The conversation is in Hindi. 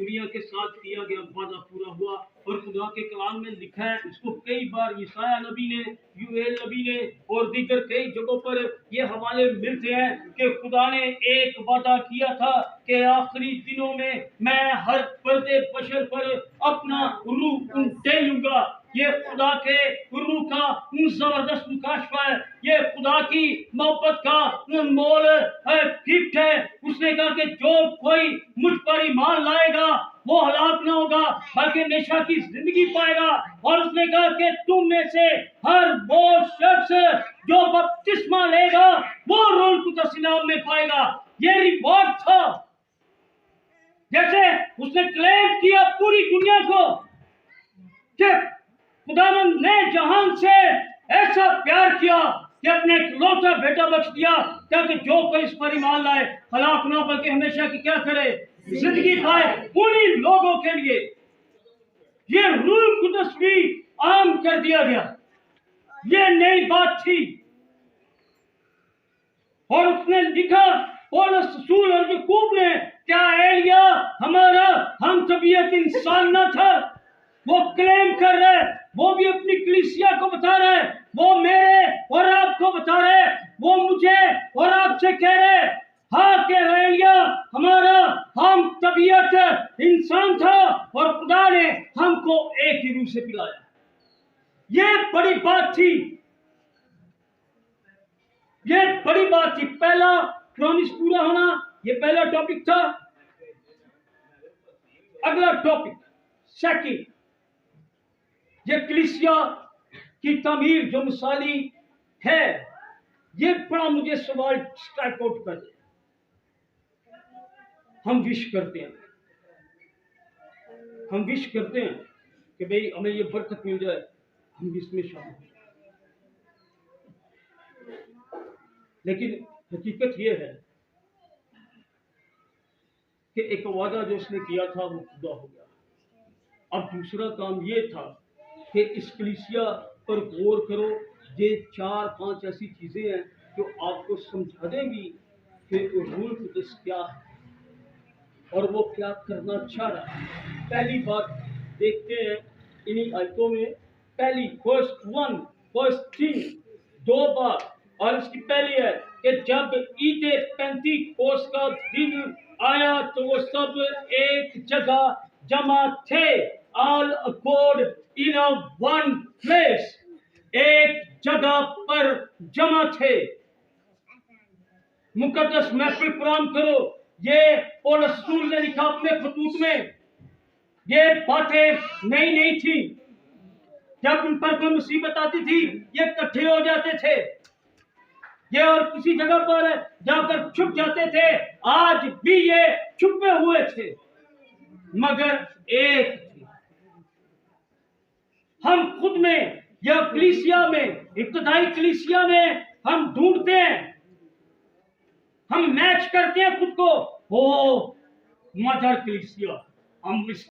दुनिया के साथ किया गया वादा पूरा हुआ। और खुदा के कलाम में लिखा है, इसको कई बार यशायाह नबी ने, यूएल नबी ने और दीगर कई जगहों पर ये हवाले मिलते हैं कि खुदा ने एक वादा किया था कि आखिरी दिनों में मैं हर पर्दे बशर पर अपना रूह उंडेलूंगा। ये खुदा के रूह का जबरदस्त मुकाशफा है, ये खुदा की मोहब्बत का अनमोल गिफ्ट है। उसने कहा कि जो कोई मुझ पर ईमान लाएगा वो हलाक ना होगा बल्कि हमेशा की जिंदगी पाएगा। और उसने कहा कि तुम में से हर वो शख्स जो बपतिस्मा लेगा वो रूह कुद्दस नाम में पाएगा। ये रिवॉर्ड था। जैसे उसने क्लेम किया पूरी दुनिया को कि खुदावंद ने जहान से ऐसा प्यार किया कि अपने इकलौता बेटा बख्श दिया ताकि जो कोई इस पर ईमान लाए हलाक ना बल्कि हमेशा की क्या करे, जिंदगी पाए। उन्हीं लोगों के लिए ये रूह कुद्दस भी आम कर दिया गया। ये नई बात थी। और उसने लिखा पौलुस रसूल और याकूब ने, क्या एलिया हमारा हम तबीयत इंसान ना था? वो क्लेम कर रहे, वो भी अपनी कलीसिया को बता रहे, वो मेरे और आपको बता रहे, वो मुझे और आपसे कह रहे, हाँ कि एलिया हमारा हम तबीयत इंसान था और खुदा ने हमको एक ही रूह से पिलाया। ये बड़ी बात थी, ये बड़ी बात थी। पहला प्रॉमिस पूरा होना, ये पहला टॉपिक था। अगला टॉपिक सेकंड, ये कलीसिया की तामीर जो मिसाली है, ये बड़ा मुझे सवाल स्ट्राइक आउट कर दिया। हम विश करते हैं, हम विश करते हैं कि भाई हमें ये बरकत मिल जाए, हम इसमें शामिल हो जाए। लेकिन हकीकत ये है कि एक वादा जो उसने किया था वो पूरा हो गया। अब दूसरा काम ये था कि इस कलीसिया पर गौर करो। ये 4-5 ऐसी चीजें हैं जो आपको समझा देंगी कि रूह कुद्दस क्या है और वो क्या करना चाह रहा है। पहली बात देखते हैं इन्हीं आयतों में। पहली फर्स्ट 1 फर्स्ट 3 दो बार, और इसकी पहली है कि जब ईद पेंतीकोस्त का दिन आया तो वो सब एक जगह जमा थे। All accord in a one place, एक जगह पर जमा थे। मुकद्दस महफिल प्रणाम करो। ये पौलुस रसूल ने लिखा अपने खतूत में। ये बातें नई नहीं थी। जब उन पर कोई मुसीबत आती थी ये इकट्ठे हो जाते थे, ये और किसी जगह पर जाकर छुप जाते थे। आज भी ये छुपे हुए थे, मगर एक थे। हम खुद में या कलीसिया में, इब्तिदाई कलीसिया में हम ढूंढते हैं, हम मैच करते हैं खुद को। ओ मदर कलीसिया, हम